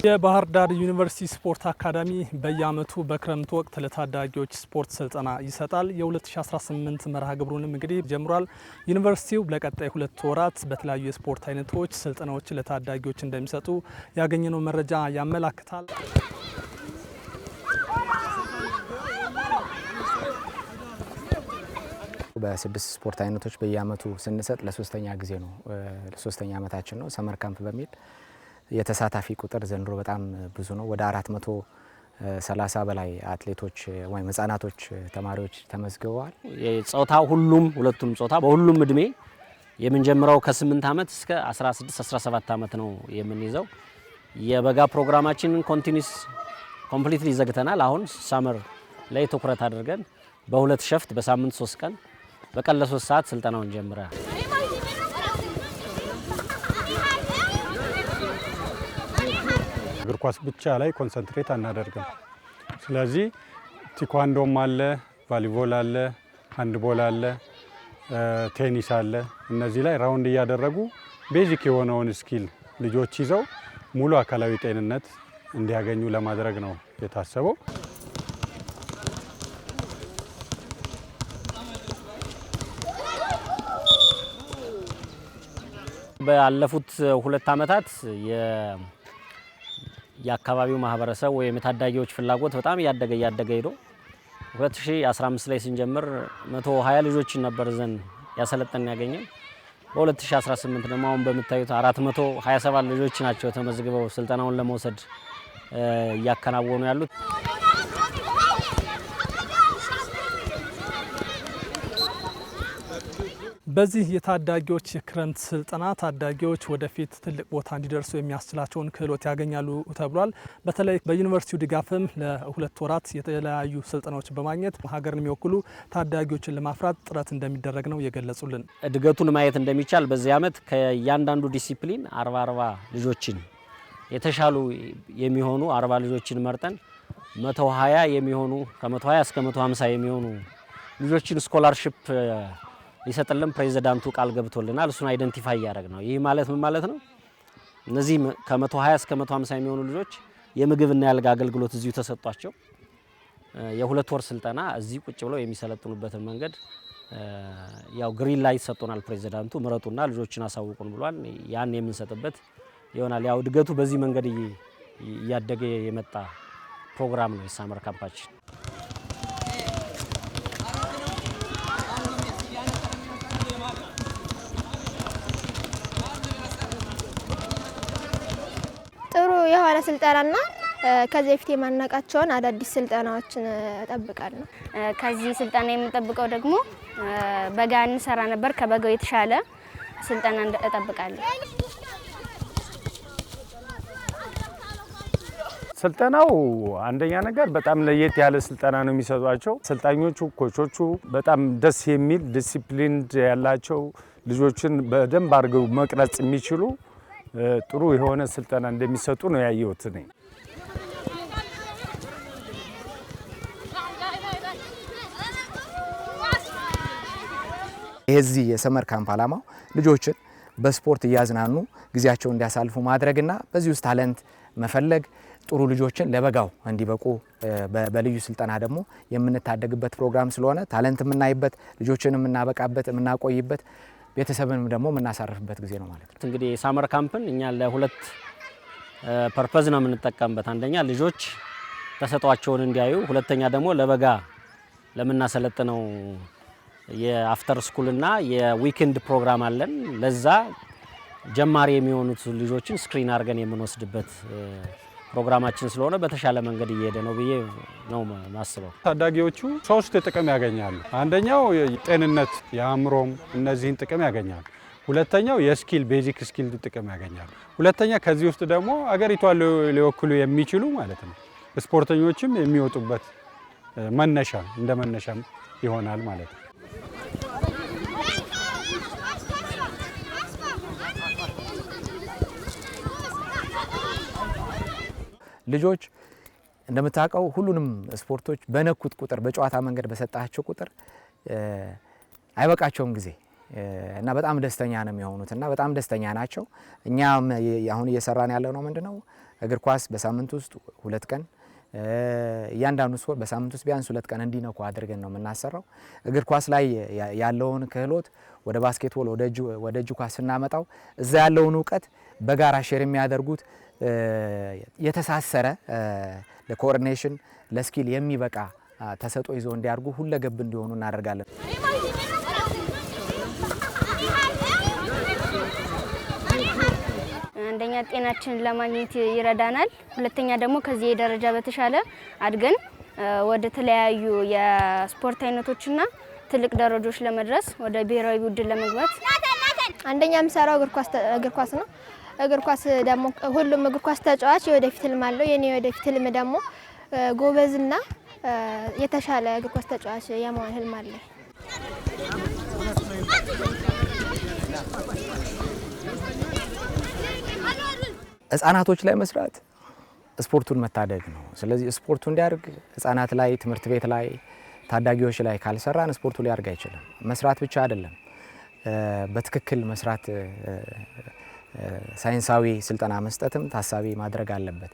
የባህር ዳር ዩኒቨርሲቲ ስፖርት አካዳሚ በየዓመቱ በክረምት ወቅት ለታዳጊዎች ስፖርት ስልጠና ይሰጣል። የ2018 መርሃ ግብሩንም እንግዲህ ጀምሯል። ዩኒቨርሲቲው ለቀጣይ 2 ወራት በተለያዩ የስፖርት አይነቶች ስልጠናዎች ለታዳጊዎች እንደሚሰጡ ያገኘነው መረጃ ያመላክታል። በ6 ስፖርት አይነቶች በየዓመቱ ስንሰጥ ለሶስተኛ ጊዜ ነው። ለሶስተኛ ዓመታችን ነው። ሰመር ካምፕ በሚል የተሳታፊ ቁጥር ዘንድሮ በጣም ብዙ ነው። ወደ 430 በላይ አትሌቶች ወይም ህጻናቶች ተማሪዎች ተመዝግበዋል። የጾታው ሁለቱም ጾታ በሁሉም እድሜ የምንጀምረው ከ8 ዓመት እስከ 16 17 ዓመት ነው የምንይዘው። የበጋ ፕሮግራማችንን ኮምፕሊትሊ ዘግተናል። አሁን ሳመር ላይ ትኩረት አድርገን በሁለት ሸፍት በሳምንት 3 ቀን በቀን ለ3 ሰዓት ስልጠናውን ጀምረናል። እግር ኳስ ብቻ ላይ ኮንሰንትሬት አናደርግም። ስለዚህ ቲኳንዶም አለ፣ ቫሊቦል አለ፣ ሃንድቦል አለ፣ ቴኒስ አለ። እነዚህ ላይ ራውንድ እያደረጉ ቤዚክ የሆነውን ስኪል ልጆች ይዘው ሙሉ አካላዊ ጤንነት እንዲያገኙ ለማድረግ ነው የታሰበው። ባለፉት 2 ዓመታት የአካባቢው ማህበረሰብ ወይም የታዳጊዎች ፍላጎት በጣም እያደገ ሄዶ 2015 ላይ ስንጀምር 120 ልጆችን ነበር ዘን ያሰለጠን ያገኘን። በ2018 ደግሞ አሁን በመታዩት 427 ልጆች ናቸው ተመዝግበው ስልጠናውን ለመውሰድ እያከናወኑ ያሉት። በዚህ የታዳጊዎች የክረምት ስልጠና ታዳጊዎች ወደፊት ትልቅ ቦታ እንዲደርሱ የሚያስችላቸውን ክህሎት ያገኛሉ ተብሏል። በተለይ በዩኒቨርሲቲው ድጋፍም ለ2 ወራት የተለያዩ ስልጠናዎች በማግኘት ሀገርን የሚወክሉ ታዳጊዎችን ለማፍራት ጥረት እንደሚደረግ ነው የገለጹልን። እድገቱን ማየት እንደሚቻል በዚህ ዓመት ከእያንዳንዱ ዲሲፕሊን 40 ልጆችን የተሻሉ የሚሆኑ 40 ልጆችን መርጠን 120 የሚሆኑ ከ120 እስከ 150 የሚሆኑ ልጆችን ስኮላርሺፕ ሊሰጥልን ፕሬዝዳንቱ ቃል ገብቶልናል። እሱን አይደንቲፋይ ያደረግ ነው። ይህ ማለት ምን ማለት ነው? እነዚህ ከ120 እስከ 150 የሚሆኑ ልጆች የምግብና የአልጋ አገልግሎት እዚሁ ተሰጧቸው የ2 ወር ስልጠና እዚህ ቁጭ ብለው የሚሰለጥኑበትን መንገድ ያው ግሪን ላይት ሰጥቶናል ፕሬዝዳንቱ። ምረጡና ልጆችን አሳውቁን ብሏል። ያን የምንሰጥበት ይሆናል። ያው እድገቱ በዚህ መንገድ እያደገ የመጣ ፕሮግራም ነው የሳመር ካምፓችን። ጥሩ የሆነ ስልጠናና ከዚህ በፊት የማናውቃቸውን አዳዲስ ስልጠናዎችን እጠብቃለሁ። ከዚህ ስልጠና የምጠብቀው ደግሞ በጋ እንሰራ ነበር። ከበጋው የተሻለ ስልጠና እጠብቃለሁ። ስልጠናው አንደኛ ነገር በጣም ለየት ያለ ስልጠና ነው የሚሰጧቸው። አሰልጣኞቹ፣ ኮቾቹ በጣም ደስ የሚል ዲሲፕሊን ያላቸው ልጆችን በደንብ አድርገው መቅረጽ የሚችሉ ጥሩ የሆነ ስልጠና እንደሚሰጡ ነው ያየሁት ነኝ። የዚህ የሰመር ካምፕ ዓላማው ልጆችን በስፖርት እያዝናኑ ጊዜያቸውን እንዲያሳልፉ ማድረግና በዚህ ውስጥ ታለንት መፈለግ ጥሩ ልጆችን ለበጋው እንዲበቁ በልዩ ስልጠና ደግሞ የምንታደግበት ፕሮግራም ስለሆነ ታለንት የምናይበት ልጆችን የምናበቃበት የምናቆይበት ቤተሰብንም ደግሞ የምናሳርፍበት ጊዜ ነው ማለት ነው። እንግዲህ ሳመር ካምፕን እኛ ለ2 ፐርፐዝ ነው የምንጠቀምበት። አንደኛ ልጆች ተሰጧቸውን እንዲያዩ፣ ሁለተኛ ደግሞ ለበጋ ለምናሰለጥነው የአፍተር ስኩልና የዊኬንድ ፕሮግራም አለን። ለዛ ጀማሪ የሚሆኑት ልጆችን ስክሪን አድርገን የምንወስድበት ፕሮግራማችን ስለሆነ በተሻለ መንገድ እየሄደ ነው ብዬ ነው ማስበው። ታዳጊዎቹ 3 ጥቅም ያገኛሉ። አንደኛው ጤንነት፣ የአእምሮም እነዚህን ጥቅም ያገኛሉ። ሁለተኛው የስኪል ቤዚክ ስኪል ጥቅም ያገኛሉ። ሁለተኛ ከዚህ ውስጥ ደግሞ አገሪቷን ሊወክሉ የሚችሉ ማለት ነው ስፖርተኞችም የሚወጡበት መነሻ እንደ መነሻም ይሆናል ማለት ነው። ልጆች እንደምታውቀው ሁሉንም ስፖርቶች በነኩት ቁጥር በጨዋታ መንገድ በሰጣቸው ቁጥር አይበቃቸውም ጊዜ እና በጣም ደስተኛ ነው የሚሆኑት እና በጣም ደስተኛ ናቸው። እኛም አሁን እየሰራን ያለው ነው ምንድነው እግር ኳስ በሳምንት ውስጥ 2 ቀን እያንዳንዱ ስፖርት በሳምንት ውስጥ ቢያንስ 2 ቀን እንዲነኩ አድርገን ነው የምናሰራው። እግር ኳስ ላይ ያለውን ክህሎት ወደ ባስኬትቦል ወደ እጅ ኳስ ስናመጣው እዛ ያለውን እውቀት በጋራ ሼር የሚያደርጉት የተሳሰረ ለኮኦርዲኔሽን ለስኪል የሚበቃ ተሰጦ ይዞ እንዲያርጉ ሁለገብ እንዲሆኑ እናደርጋለን። አንደኛ ጤናችንን ለማግኘት ይረዳናል። ሁለተኛ ደግሞ ከዚህ ደረጃ በተሻለ አድገን ወደ ተለያዩ የስፖርት አይነቶችና ትልቅ ደረጃዎች ለመድረስ ወደ ብሔራዊ ቡድን ለመግባት አንደኛ የምሰራው እግር ኳስ ነው። እግር ኳስ ደግሞ ሁሉም እግር ኳስ ተጫዋች የወደፊት ህልም አለው። የኔ የወደፊት ህልም ደግሞ ጎበዝና የተሻለ እግር ኳስ ተጫዋች የመሆን ህልም አለኝ። ህጻናቶች ላይ መስራት ስፖርቱን መታደግ ነው። ስለዚህ ስፖርቱ እንዲያድግ ህጻናት ላይ ትምህርት ቤት ላይ ታዳጊዎች ላይ ካልሰራን ስፖርቱ ሊያድግ አይችልም። መስራት ብቻ አይደለም፣ በትክክል መስራት ሳይንሳዊ ስልጠና መስጠትም ታሳቢ ማድረግ አለበት።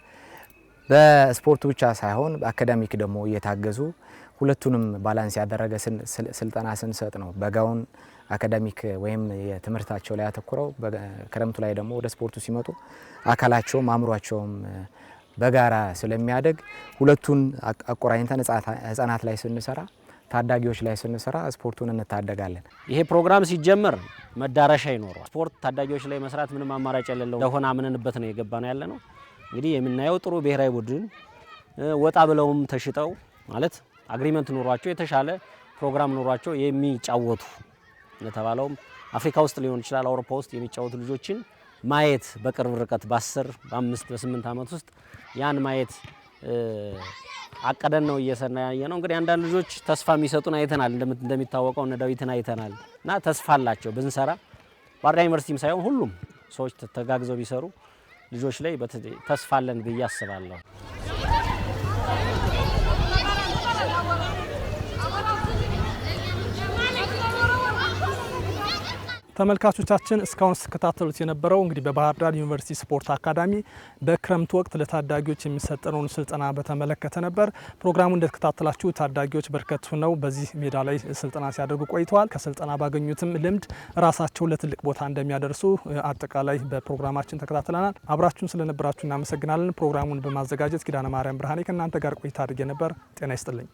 በስፖርቱ ብቻ ሳይሆን በአካዳሚክ ደግሞ እየታገዙ ሁለቱንም ባላንስ ያደረገ ስልጠና ስንሰጥ ነው በጋውን አካዳሚክ ወይም የትምህርታቸው ላይ አተኩረው ክረምቱ ላይ ደግሞ ወደ ስፖርቱ ሲመጡ አካላቸውም አእምሯቸውም በጋራ ስለሚያደግ ሁለቱን አቆራኝተን ህጻናት ላይ ስንሰራ ታዳጊዎች ላይ ስንሰራ ስፖርቱን እንታደጋለን። ይሄ ፕሮግራም ሲጀመር መዳረሻ ይኖረዋል። ስፖርት ታዳጊዎች ላይ መስራት ምንም አማራጭ የሌለው ለሆነ አምነንበት ነው የገባነው ያለ ነው። እንግዲህ የምናየው ጥሩ ብሔራዊ ቡድን ወጣ ብለውም ተሽጠው ማለት አግሪመንት ኖሯቸው የተሻለ ፕሮግራም ኖሯቸው የሚጫወቱ ለተባለውም አፍሪካ ውስጥ ሊሆን ይችላል አውሮፓ ውስጥ የሚጫወቱ ልጆችን ማየት በቅርብ ርቀት በ10 በ5 በ8 ዓመት ውስጥ ያን ማየት አቀደን ነው እየሰናየ ነው። እንግዲህ አንዳንድ ልጆች ተስፋ የሚሰጡን አይተናል። እንደሚታወቀው እነ ዳዊትን አይተናል እና ተስፋ አላቸው ብንሰራ ባህርዳር ዩኒቨርሲቲም ሳይሆን ሁሉም ሰዎች ተጋግዘው ቢሰሩ ልጆች ላይ ተስፋ አለን ብዬ አስባለሁ። ተመልካቾቻችን እስካሁን ስትከታተሉት የነበረው እንግዲህ በባህር ዳር ዩኒቨርሲቲ ስፖርት አካዳሚ በክረምት ወቅት ለታዳጊዎች የሚሰጠውን ስልጠና በተመለከተ ነበር። ፕሮግራሙን እንደተከታተላችሁ ታዳጊዎች በርከት ሆነው በዚህ ሜዳ ላይ ስልጠና ሲያደርጉ ቆይተዋል። ከስልጠና ባገኙትም ልምድ ራሳቸውን ለትልቅ ቦታ እንደሚያደርሱ አጠቃላይ በፕሮግራማችን ተከታትለናል። አብራችሁን ስለነበራችሁ እናመሰግናለን። ፕሮግራሙን በማዘጋጀት ኪዳነ ማርያም ብርሃኔ ከእናንተ ጋር ቆይታ አድርጌ ነበር። ጤና ይስጥልኝ።